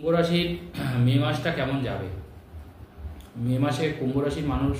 কুম্ভ রাশির মে মাসটা কেমন যাবে? মে মাসে কুম্ভ রাশির মানুষ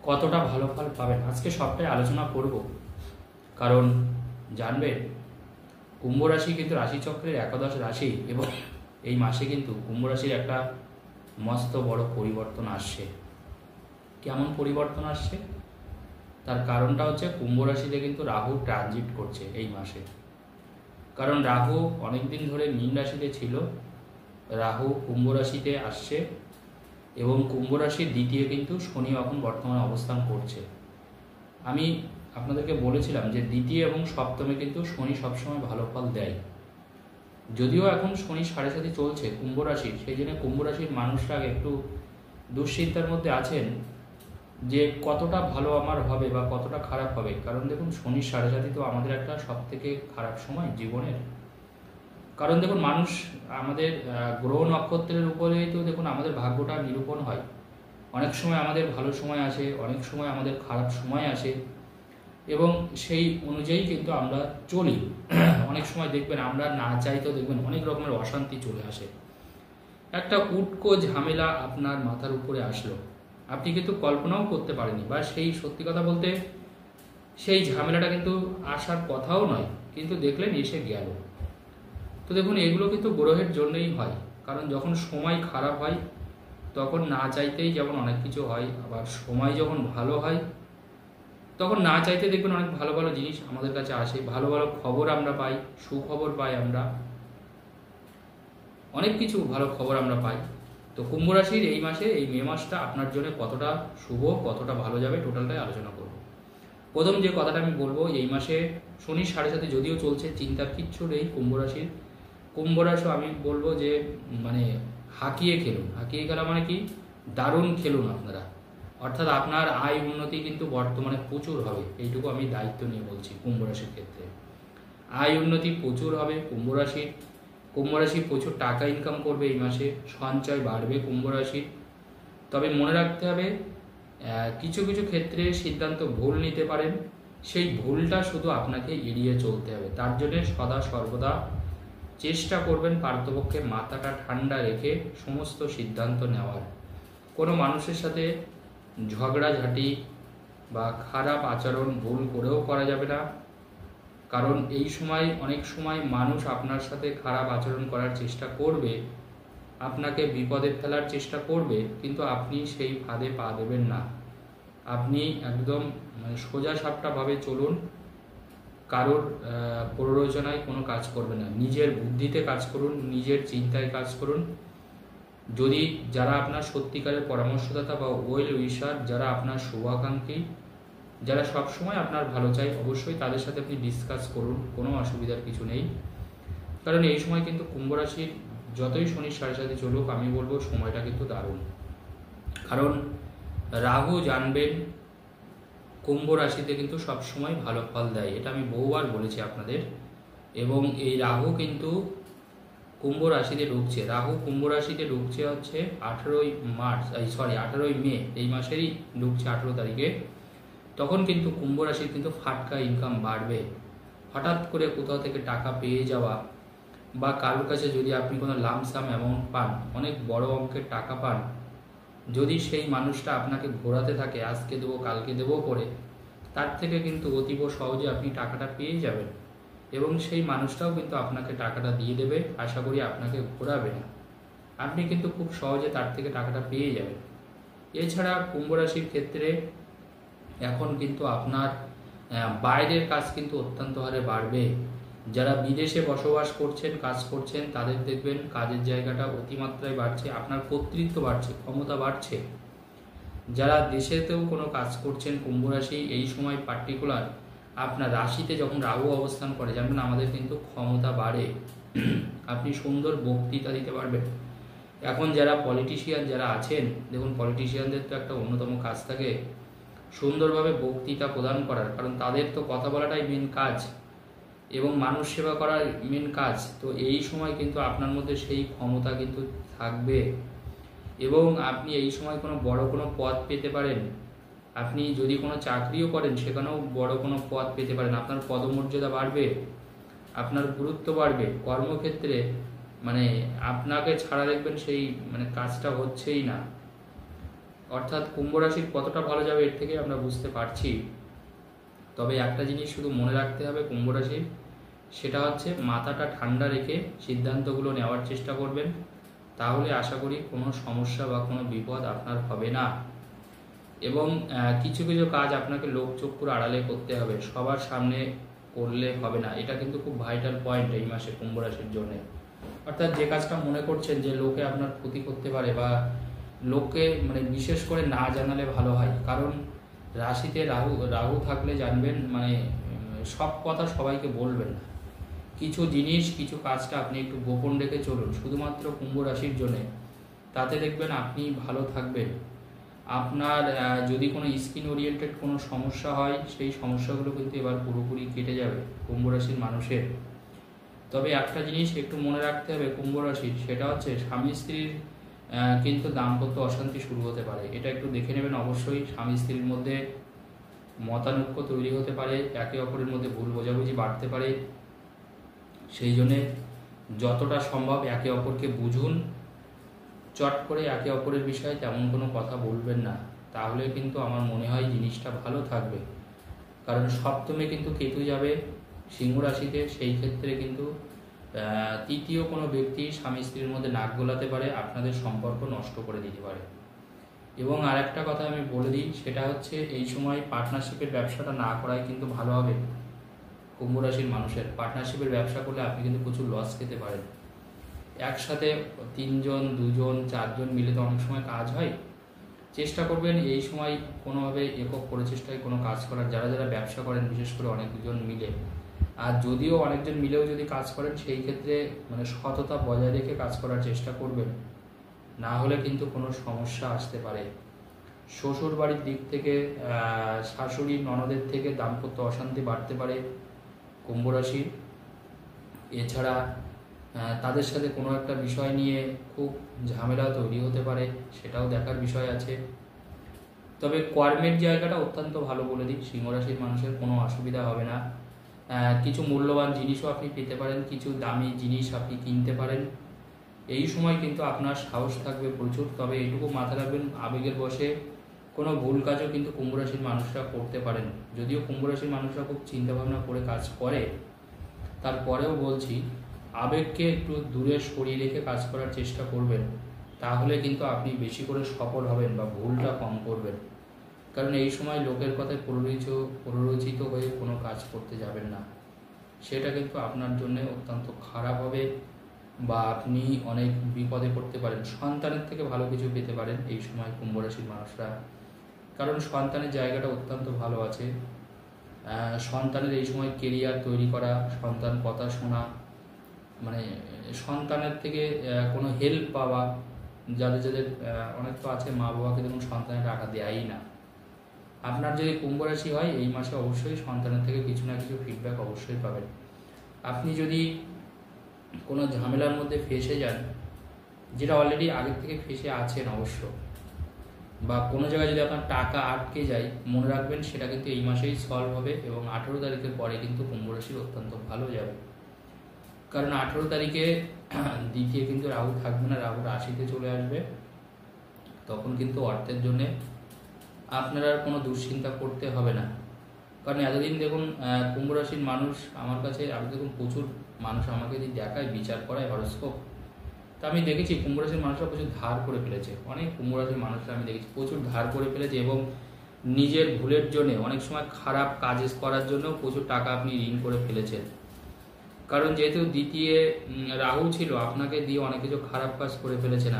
কতটা ভালো ফল পাবেন আজকে সবটাই আলোচনা করব। কারণ জানবেন, কুম্ভ রাশি কিন্তু রাশিচক্রের একাদশ রাশি এবং এই মাসে কিন্তু কুম্ভ রাশির একটা মস্ত বড় পরিবর্তন আসছে। কেমন পরিবর্তন আসছে তার কারণটা হচ্ছে কুম্ভ রাশিতে কিন্তু রাহু ট্রানজিট করছে এই মাসে। কারণ রাহু অনেকদিন ধরে মীন রাশিতে ছিল, রাহু কুম্ভ রাশিতে আসছে এবং কুম্ভ রাশির দ্বিতীয় কিন্তু শনি এখন বর্তমানে অবস্থান করছে। আমি আপনাদেরকে বলেছিলাম যে দ্বিতীয় এবং সপ্তমে কিন্তু শনি সবসময় ভালো ফল দেয়। যদিও এখন শনি 7.5 চলছে কুম্ভ রাশির, সেই জন্য কুম্ভ রাশির মানুষরা একটু দুশ্চিন্তার মধ্যে আছেন যে কতটা ভালো আমার হবে বা কতটা খারাপ হবে। কারণ দেখুন, শনি 7.5 তো আমাদের একটা সব থেকে খারাপ সময় জীবনের। কারণ দেখুন, মানুষ আমাদের গ্রহ নক্ষত্রের উপরেই তো দেখুন আমাদের ভাগ্যটা নিরূপণ হয়। অনেক সময় আমাদের ভালো সময় আসে, অনেক সময় আমাদের খারাপ সময় আসে এবং সেই অনুযায়ী কিন্তু আমরা চলি। অনেক সময় দেখবেন আমরা না চাইতেও দেখবেন অনেক রকমের অশান্তি চলে আসে। একটা উটকো ঝামেলা আপনার মাথার উপরে আসলো, আপনি কিন্তু কল্পনাও করতে পারেননি, বা সেই সত্যি কথা বলতে সেই ঝামেলাটা কিন্তু আসার কথাও নয়, কিন্তু দেখলেন এসে গেল। তো দেখুন, এগুলো কিন্তু গ্রহের জন্যই হয়। কারণ যখন সময় খারাপ হয় তখন না চাইতেই যেমন অনেক কিছু হয়, আবার সময় যখন ভালো হয় তখন না চাইতে দেখবেন অনেক ভালো ভালো জিনিস আমাদের কাছে আসে, ভালো ভালো খবর আমরা পাই, সুখবর পাই, আমরা অনেক কিছু ভালো খবর আমরা পাই। তো কুম্ভ রাশির এই মাসে, এই মে মাসটা আপনার জন্য কতটা শুভ, কতটা ভালো যাবে, টোটালটাই আলোচনা করব। প্রথম যে কথাটা আমি বলবো, এই মাসে শনি 7.5 যদিও চলছে, চিন্তার কিচ্ছু নেই কুম্ভ রাশির। কুম্ভ রাশি আমি বলবো যে মানে হাঁকিয়ে খেলুন। হাঁকিয়ে খেলা মানে কি, দারুণ খেলুন আপনারা। অর্থাৎ আপনার আয় উন্নতি কিন্তু বর্তমানে প্রচুর হবে, এইটুকু আমি দায়িত্ব নিয়ে বলছি। কুম্ভ রাশির ক্ষেত্রে আয় উন্নতি প্রচুর হবে কুম্ভ রাশির। কুম্ভ রাশি প্রচুর টাকা ইনকাম করবে এই মাসে, সঞ্চয় বাড়বে কুম্ভ রাশির। তবে মনে রাখতে হবে, কিছু কিছু ক্ষেত্রে সিদ্ধান্ত ভুল নিতে পারেন, সেই ভুলটা শুধু আপনাকে এড়িয়ে চলতে হবে। তার জন্য সদা সর্বদা চেষ্টা করবেন পারতপক্ষে মাথাটা ঠান্ডা রেখে সমস্ত সিদ্ধান্ত নেওয়ার। কোনো মানুষের সাথে ঝগড়াঝাটি বা খারাপ আচরণ ভুল করেও করা যাবে না। কারণ এই সময় অনেক সময় মানুষ আপনার সাথে খারাপ আচরণ করার চেষ্টা করবে, আপনাকে বিপদে ফেলার চেষ্টা করবে, কিন্তু আপনি সেই ফাঁদে পা দেবেন না। আপনি একদম সোজা সাপটাভাবে চলুন, কারোর প্ররোচনায় কোনো কাজ করবে না, নিজের বুদ্ধিতে কাজ করুন, নিজের চিন্তায় কাজ করুন। যদি যারা আপনার সত্যিকারের পরামর্শদাতা বা ওয়েল উইশার, যারা আপনার শুভাকাঙ্ক্ষী, যারা সবসময় আপনার ভালো চায়, অবশ্যই তাদের সাথে আপনি ডিসকাস করুন, কোনো অসুবিধার কিছু নেই। কারণ এই সময় কিন্তু কুম্ভ রাশির যতই শনি 7.5 চলুক, আমি বলবো সময়টা কিন্তু দারুণ। কারণ রাহু জানবেন কুম্ভ রাশিতে কিন্তু সবসময় ভালো ফল দেয়, এটা আমি বহুবার বলেছি আপনাদের। এবং এই রাহু কিন্তু কুম্ভ রাশিতে ঢুকছে, রাহু কুম্ভ রাশিতে ঢুকছে হচ্ছে 18ই মে, এই মাসেরই ঢুকছে 18 তারিখে। তখন কিন্তু কুম্ভ রাশির কিন্তু ফাটকা ইনকাম বাড়বে। হঠাৎ করে কোথাও থেকে টাকা পেয়ে যাওয়া, বা কারোর কাছে যদি আপনি কোনো লামসাম অ্যামাউন্ট পান, অনেক বড় অঙ্কের টাকা পান, যদি সেই মানুষটা আপনাকে ঘোরাতে থাকে আজকে দেবো কালকে দেবো করে, তার থেকে কিন্তু অতীব সহজে আপনি টাকাটা পেয়ে যাবেন এবং সেই মানুষটাও কিন্তু আপনাকে টাকাটা দিয়ে দেবে। আশা করি আপনাকে ঘোরাবে না, আপনি কিন্তু খুব সহজে তার থেকে টাকাটা পেয়ে যাবেন। এছাড়া কুম্ভ রাশির ক্ষেত্রে এখন কিন্তু আপনার বাইরের কাজ কিন্তু অত্যন্ত হারে বাড়বে। যারা বিদেশে বসবাস করছেন, কাজ করছেন, তাদের দেখবেন কাজের জায়গাটা অতিমাত্রায় বাড়ছে, আপনার কর্তৃত্ব বাড়ছে, ক্ষমতা বাড়ছে। যারা দেশেতেও কোনো কাজ করছেন কুম্ভ রাশি, এই সময় পার্টিকুলার আপনার রাশিতে যখন রাহু অবস্থান করে, জানবেন আমাদের কিন্তু ক্ষমতা বাড়ে, আপনি সুন্দর বক্তৃতা দিতে পারবেন। এখন যারা পলিটিশিয়ান যারা আছেন, দেখুন পলিটিশিয়ানদের তো একটা অন্যতম কাজ থাকে সুন্দরভাবে বক্তৃতা প্রদান করার, কারণ তাদের তো কথা বলাটাই মেন কাজ এবং মানুষ সেবা করার মেন কাজ। তো এই সময় কিন্তু আপনার মধ্যে সেই ক্ষমতা কিন্তু থাকবে এবং আপনি এই সময় কোনো বড় কোনো পদ পেতে পারেন। আপনি যদি কোনো চাকরিও করেন সেখানেও বড় কোনো পদ পেতে পারেন, আপনার পদমর্যাদা বাড়বে, আপনার গুরুত্ব বাড়বে। কর্মক্ষেত্রে মানে আপনাকে ছাড়া দেখবেন সেই মানে কাজটা হচ্ছেই না। অর্থাৎ কুম্ভ রাশির কতটা ভালো যাবে এর থেকে আমরা বুঝতে পারছি। তবে একটা জিনিস শুধু মনে রাখতে হবে কুম্ভ রাশির, সেটা হচ্ছে মাথাটা ঠান্ডা রেখে সিদ্ধান্তগুলো নেওয়ার চেষ্টা করবেন, তাহলে আশা করি কোনো সমস্যা বা কোনো বিপদ আপনার হবে না। এবং কিছু কিছু কাজ আপনাকে লোকচক্ষুর আড়ালে করতে হবে, সবার সামনে করলে হবে না। এটা কিন্তু খুব ভাইটাল পয়েন্ট এই মাসে কুম্ভ রাশির জন্য। অর্থাৎ যে কাজটা মনে করছেন যে লোকে আপনার ক্ষতি করতে পারে বা লোককে মানে বিশেষ করে না জানালে ভালো হয়, কারণ রাশিতে রাহু রাহু থাকলে জানবেন মানে সব কথা সবাইকে বলবেন না। কিছু জিনিস কিছু কাজটা আপনি একটু গোপন রেখে চলুন শুধুমাত্র কুম্ভ রাশির জন্যে, তাতে দেখবেন আপনি ভালো থাকবেন। আপনার যদি কোনো স্কিন ওরিয়েন্টেড কোনো সমস্যা হয় সেই সমস্যাগুলো কিন্তু এবার পুরোপুরি কেটে যাবে কুম্ভ রাশির মানুষের। তবে একটা জিনিস একটু মনে রাখতে হবে কুম্ভ রাশির, সেটা হচ্ছে স্বামী স্ত্রীর কিন্তু দাম্পত্য অশান্তি শুরু হতে পারে। এটা একটু দেখে নেবেন অবশ্যই। স্বামী স্ত্রীর মধ্যে মতানৈক্য তৈরি হতে পারে, একে অপরের মধ্যে ভুল বোঝাবুঝি বাড়তে পারে। সেই জন্যে যতটা সম্ভব একে অপরকে বুঝুন, চট করে একে অপরের বিষয়ে তেমন কোনো কথা বলবেন না, তাহলে কিন্তু আমার মনে হয় জিনিসটা ভালো থাকবে। কারণ সপ্তমে কিন্তু কেতু যাবে সিংহ রাশিতে, সেই ক্ষেত্রে কিন্তু তৃতীয় কোনো ব্যক্তি স্বামী স্ত্রীর মধ্যে নাক গলাতে পারে, আপনাদের সম্পর্ক নষ্ট করে দিতে পারে। এবং আর একটা কথা আমি বলে দিই, সেটা হচ্ছে এই সময় পার্টনারশিপের ব্যবসাটা না করাই কিন্তু ভালো হবে কুম্ভ রাশির মানুষের। পার্টনারশিপের ব্যবসা করলে আপনি কিন্তু প্রচুর লস খেতে পারেন। একসাথে 3 জন 2 জন 4 জন মিলে তো অনেক সময় কাজ হয়। চেষ্টা করবেন এই সময় কোনোভাবে একক প্রচেষ্টায় কোনো কাজ করার, যারা যারা ব্যবসা করেন বিশেষ করে অনেকজন মিলে। আর যদিও অনেকজন মিলেও যদি কাজ করেন সেই ক্ষেত্রে মানে সততা বজায় রেখে কাজ করার চেষ্টা করবেন, না হলে কিন্তু কোনো সমস্যা আসতে পারে। শ্বশুর বাড়ির দিক থেকে শাশুড়ি ননদের থেকে দাম্পত্য অশান্তি বাড়তে পারে কুম্ভ রাশির। এছাড়া তাদের সাথে কোনো একটা বিষয় নিয়ে খুব ঝামেলা তৈরি হতে পারে, সেটাও দেখার বিষয় আছে। তবে কর্মের জায়গাটা অত্যন্ত ভালো বলে দিই, সিংহ রাশির মানুষের কোনো অসুবিধা হবে না। কিছু মূল্যবান জিনিসও আপনি পেতে পারেন, কিছু দামি জিনিস আপনি কিনতে পারেন। এই সময় কিন্তু আপনার সাহস থাকবে প্রচুর। তবে এইটুকু মাথায় রাখবেন, আবেগের বশে কোনো ভুল কাজও কিন্তু কুম্ভ রাশির মানুষরা করতে পারেন। যদিও কুম্ভ রাশির মানুষরা খুব চিন্তাভাবনা করে কাজ করে, তারপরেও বলছি আবেগকে একটু দূরে সরিয়ে রেখে কাজ করার চেষ্টা করবেন, তাহলে কিন্তু আপনি বেশি করে সফল হবেন বা ভুলটা কম করবেন। কারণ এই সময় লোকের কথায় প্ররোচিত হয়ে কোনো কাজ করতে যাবেন না, সেটা কিন্তু আপনার জন্য অত্যন্ত খারাপ হবে বা আপনি অনেক বিপদে পড়তে পারেন। সন্তানের থেকে ভালো কিছু পেতে পারেন এই সময় কুম্ভ রাশির মানুষরা, কারণ সন্তানের জায়গাটা অত্যন্ত ভালো আছে। সন্তানের এই সময় কেরিয়ার তৈরি করা, সন্তান কথা শোনা, মানে সন্তানের থেকে কোনো হেল্প পাওয়া। যাদের যাদের অনেক তো আছে মা বাবাকে দেখুন সন্তানের টাকা দেয়ই না। আপনার যদি কুম্ভ রাশি হয় এই মাসে অবশ্যই সন্তানের থেকে কিছু না কিছু ফিডব্যাক অবশ্যই পাবেন। আপনি যদি কোনো ঝামেলার মধ্যে ফেঁসে যান, যেটা অলরেডি আগের থেকে ফেঁসে আছেন অবশ্য, বা কোনো জায়গায় যদি আপনার টাকা আটকে যায়, মনে রাখবেন সেটা কিন্তু এই মাসেই সলভ হবে। এবং 18 তারিখের পরে কিন্তু কুম্ভ রাশির অত্যন্ত ভালো যাবে, কারণ 18 তারিখে দ্বিতীয় কিন্তু রাহু থাকবে না, রাহু রাশিতে চলে আসবে। তখন কিন্তু অর্থের জন্য আপনার আর কোনো দুশ্চিন্তা করতে হবে না। কারণ এতদিন দেখুন কুম্ভ রাশির মানুষ আমার কাছে, আমি দেখুন প্রচুর মানুষ আমাকে যদি দেখায় বিচার করায় হরস্কোপ, তা আমি দেখেছি কুম্ভ রাশির মানুষরা প্রচুর ধার করে ফেলেছে। অনেক কুম্ভ রাশির মানুষরা আমি দেখেছি প্রচুর ধার করে ফেলেছে, এবং নিজের ভুলের জন্য অনেক সময় খারাপ কাজ করার জন্য প্রচুর টাকা আপনি ঋণ করে ফেলেছেন। কারণ যেহেতু দ্বিতীয় রাহু ছিল, আপনাকে দিয়ে অনেক কিছু খারাপ কাজ করে ফেলেছেন।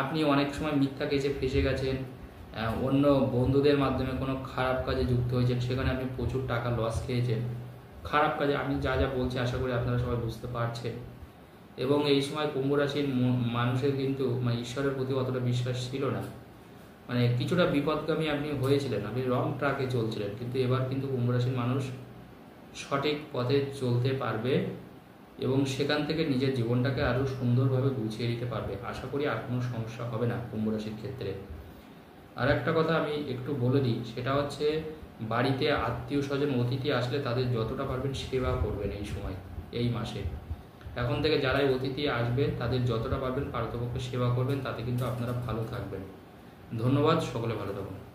আপনি অনেক সময় মিথ্যা কেসে ফেসে গেছেন, অন্য বন্ধুদের মাধ্যমে কোনো খারাপ কাজে যুক্ত হয়েছেন, সেখানে আপনি প্রচুর টাকা লস খেয়েছেন খারাপ কাজে। আমি যা যা বলছি আশা করি আপনারা সবাই বুঝতে পারছেন। এবং এই সময় কুম্ভ রাশির মানুষের কিন্তু মানে ঈশ্বরের প্রতি অতটা বিশ্বাস ছিল না, মানে কিছুটা বিপদগামী আপনি হয়েছিলেন, আপনি রং ট্র্যাকে চলছিলেন। কিন্তু এবার কিন্তু কুম্ভ রাশির মানুষ সঠিক পথে চলতে পারবে এবং সেখান থেকে নিজের জীবনটাকে আরও সুন্দরভাবে গুছিয়ে নিতে পারবে। আশা করি আর কোনো সমস্যা হবে না কুম্ভ রাশির ক্ষেত্রে। আর একটা কথা আমি একটু বলে দিই, সেটা হচ্ছে বাড়িতে আত্মীয় স্বজন অতিথি আসলে তাদের যতটা পারবেন সেবা করবেন এই সময়, এই মাসে। এখন থেকে যারাই অতিথি আসবে তাদের যতটা পারবেন পারতপক্ষে সেবা করবেন, তাতে কিন্তু আপনারা ভালো থাকবেন। ধন্যবাদ, সকলে ভালো থাকুন।